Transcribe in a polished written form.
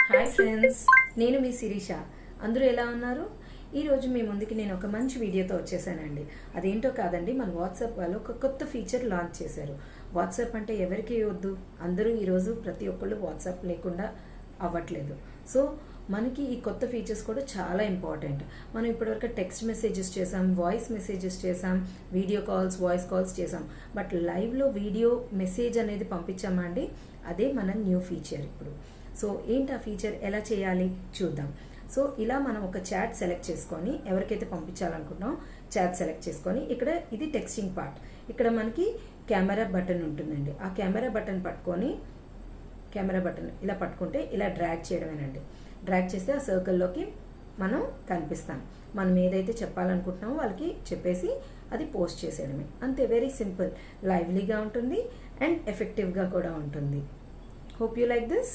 Hi friends, నేను మీ శిరీష. అందరూ ఎలా ఉన్నారు? ఈరోజు మీ ముందుకి నేను ఒక మంచి వీడియోతో వచ్చేసానండి. అదేంటో కాదండి, మన వాట్సాప్ వాళ్ళు ఒక కొత్త ఫీచర్ లాంచ్ చేశారు. వాట్సాప్ అంటే ఎవరికి వద్దు? అందరూ ఈరోజు ప్రతి ఒక్కళ్ళు వాట్సాప్ లేకుండా అవ్వట్లేదు. సో మనకి ఈ కొత్త ఫీచర్స్ కూడా చాలా ఇంపార్టెంట్. మనం ఇప్పటివరకు టెక్స్ట్ మెసేజెస్ చేసాం, వాయిస్ మెసేజెస్ చేసాం, వీడియో కాల్స్, వాయిస్ కాల్స్ చేసాం. బట్ లైవ్లో వీడియో మెసేజ్ అనేది పంపించామా అండి? అదే మన న్యూ ఫీచర్ ఇప్పుడు. సో ఏంటి ఆ ఫీచర్, ఎలా చేయాలి చూద్దాం. సో ఇలా మనం ఒక చాట్ సెలెక్ట్ చేసుకొని, ఎవరికైతే పంపించాలనుకుంటున్నాం చాట్ సెలెక్ట్ చేసుకొని, ఇక్కడ ఇది టెక్స్టింగ్ పార్ట్. ఇక్కడ మనకి కెమెరా బటన్ ఉంటుందండి. ఆ కెమెరా బటన్ పట్టుకొని, కెమెరా బటన్ ఇలా పట్టుకుంటే ఇలా డ్రాగ్ చేయడమేనండి. డ్రాగ్ చేస్తే ఆ సర్కిల్లోకి మనం కనిపిస్తాం. మనం ఏదైతే చెప్పాలనుకుంటున్నామో వాళ్ళకి చెప్పేసి అది పోస్ట్ చేసేయడమే. అంతే, వెరీ సింపుల్. లైవ్లీగా ఉంటుంది అండ్ ఎఫెక్టివ్గా కూడా ఉంటుంది. Hope you like this.